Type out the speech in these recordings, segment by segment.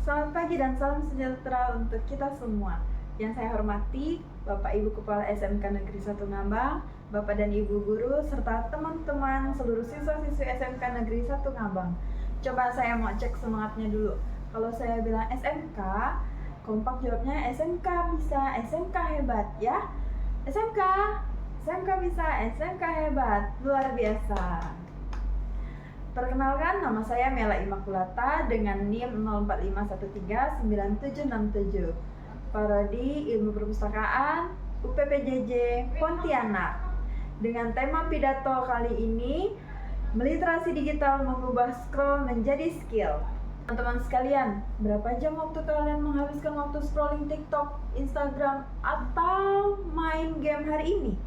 Selamat pagi dan salam sejahtera untuk kita semua. Yang saya hormati Bapak Ibu Kepala SMK Negeri 1 Ngabang, Bapak dan Ibu guru, serta teman-teman seluruh siswa-siswi SMK Negeri 1 Ngabang. Coba saya mau cek semangatnya dulu. Kalau saya bilang SMK, kompak jawabnya SMK bisa, SMK hebat ya. SMK bisa, SMK hebat, luar biasa. Perkenalkan, nama saya Mela Immaculata dengan NIM 04513977, Prodi Ilmu Perpustakaan UPPJJ Pontianak. Dengan tema pidato kali ini, meliterasi digital mengubah scroll menjadi skill. Teman-teman sekalian, berapa jam waktu kalian menghabiskan waktu scrolling TikTok, Instagram, atau main game hari ini?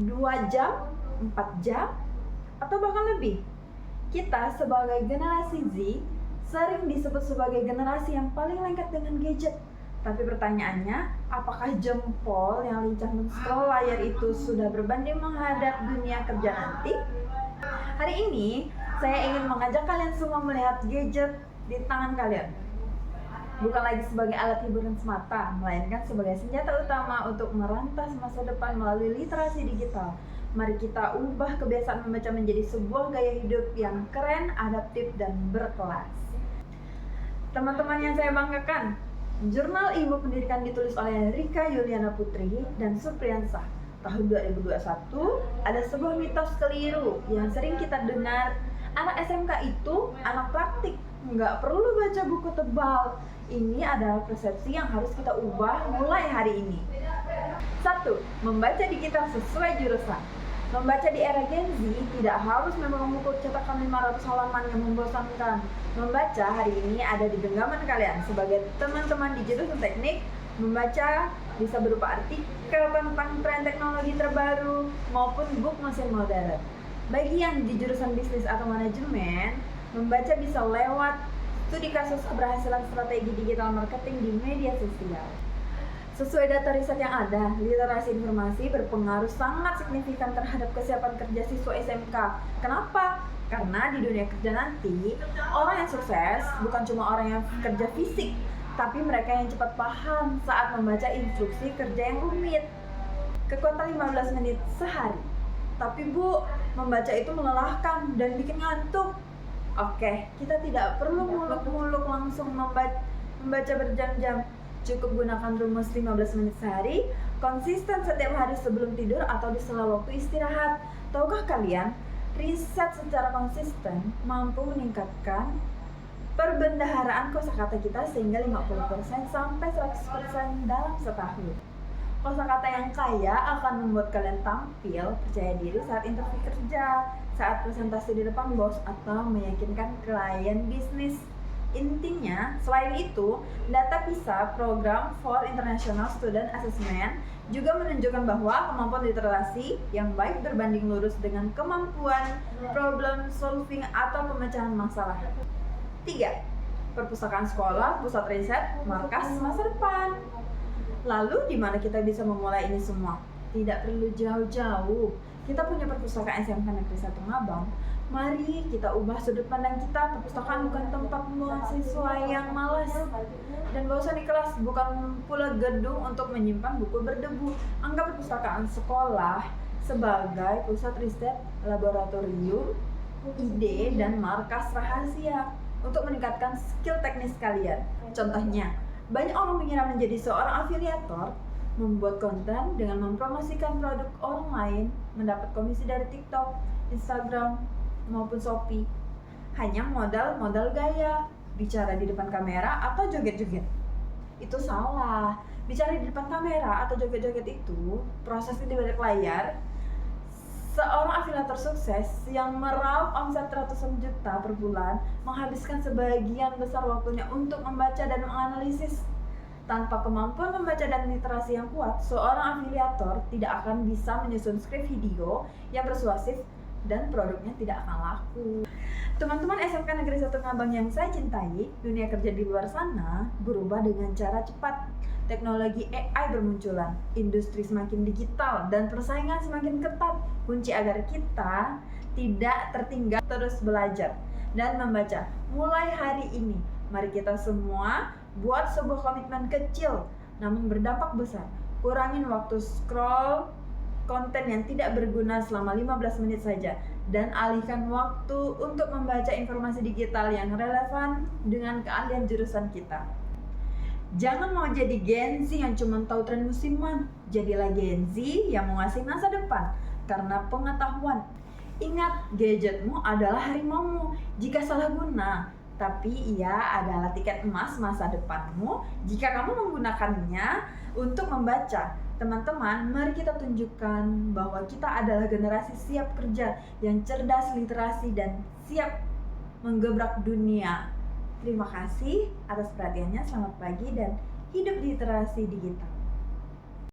2 jam, 4 jam, atau bahkan lebih? Kita sebagai generasi Z sering disebut sebagai generasi yang paling lengket dengan gadget. Tapi pertanyaannya, apakah jempol yang lincah men-scroll layar itu sudah berbanding menghadap dunia kerja nanti? Hari ini, saya ingin mengajak kalian semua melihat gadget di tangan kalian. Bukan lagi sebagai alat hiburan semata, melainkan sebagai senjata utama untuk merantas masa depan melalui literasi digital. Mari kita ubah kebiasaan membaca menjadi sebuah gaya hidup yang keren, adaptif, dan berkelas. Teman-teman yang saya banggakan, Jurnal Ilmu Pendidikan ditulis oleh Rika Yuliana Putri dan Supriyansah. Tahun 2021, ada sebuah mitos keliru yang sering kita dengar. Anak SMK itu anak praktik, nggak perlu baca buku tebal. Ini adalah persepsi yang harus kita ubah mulai hari ini. 1. Membaca digital sesuai jurusan. Membaca di era Gen Z tidak harus memang memukul cetakan 500 halaman yang membosankan. Membaca hari ini ada di genggaman kalian. Sebagai teman-teman di jurusan teknik, membaca bisa berupa artikel tentang tren teknologi terbaru maupun buku mesin modern. Bagi yang di jurusan bisnis atau manajemen, membaca bisa lewat studi kasus keberhasilan strategi digital marketing di media sosial. Sesuai data riset yang ada, literasi informasi berpengaruh sangat signifikan terhadap kesiapan kerja siswa SMK. Kenapa? Karena di dunia kerja nanti, orang yang sukses bukan cuma orang yang kerja fisik, tapi mereka yang cepat paham saat membaca instruksi kerja yang rumit. Kekuatan 15 menit sehari. Tapi Bu, membaca itu melelahkan dan bikin ngantuk. Oke, kita tidak perlu muluk-muluk langsung membaca berjam-jam. Cukup gunakan rumus 15 menit sehari, konsisten setiap hari sebelum tidur atau di sela waktu istirahat. Tahukah kalian, riset secara konsisten mampu meningkatkan perbendaharaan kosakata kita sehingga 50% sampai 100% dalam setahun. Kosakata yang kaya akan membuat kalian tampil percaya diri saat interview kerja, saat presentasi di depan bos, atau meyakinkan klien bisnis. Intinya, selain itu, data PISA, Program for International Student Assessment, juga menunjukkan bahwa kemampuan literasi yang baik berbanding lurus dengan kemampuan problem solving atau pemecahan masalah. 3. Perpustakaan sekolah, pusat riset, markas masa depan. Lalu, di mana kita bisa memulai ini semua? Tidak perlu jauh-jauh. Kita punya perpustakaan SMK Negeri 1 Ngabang. Mari kita ubah sudut pandang kita. Perpustakaan bukan tempat mahasiswa yang malas dan bosan di kelas, bukan pula gedung untuk menyimpan buku berdebu. Anggap perpustakaan sekolah sebagai pusat riset, laboratorium, ide, dan markas rahasia untuk meningkatkan skill teknis kalian. Contohnya, banyak orang mengira menjadi seorang afiliator, membuat konten dengan mempromosikan produk orang lain, mendapat komisi dari TikTok, Instagram, maupun Shopee. Hanya modal gaya, bicara di depan kamera atau joget-joget. Itu salah. Bicara di depan kamera atau joget-joget itu proses di balik layar. Seorang afiliator sukses yang meraup omset ratusan juta per bulan menghabiskan sebagian besar waktunya untuk membaca dan menganalisis. Tanpa kemampuan membaca dan literasi yang kuat, seorang afiliator tidak akan bisa menyusun skrip video yang persuasif dan produknya tidak akan laku. Teman-teman SMK Negeri 1 Ngabang yang saya cintai, dunia kerja di luar sana berubah dengan cara cepat. Teknologi AI bermunculan, industri semakin digital, dan persaingan semakin ketat. Kunci agar kita tidak tertinggal terus belajar dan membaca. Mulai hari ini, Mari kita semua buat sebuah komitmen kecil namun berdampak besar. Kurangin waktu scroll konten yang tidak berguna selama 15 menit saja dan alihkan waktu untuk membaca informasi digital yang relevan dengan keahlian jurusan kita. Jangan mau jadi Gen Z yang cuma tahu tren musiman. Jadilah Gen Z yang menguasai masa depan karena pengetahuan. Ingat, gadgetmu adalah harimaumu jika salah guna, tapi ia adalah tiket emas masa depanmu jika kamu menggunakannya untuk membaca. Teman-teman, mari kita tunjukkan bahwa kita adalah generasi siap kerja yang cerdas literasi dan siap menggebrak dunia. Terima kasih atas perhatiannya. Selamat pagi dan hidup literasi digital.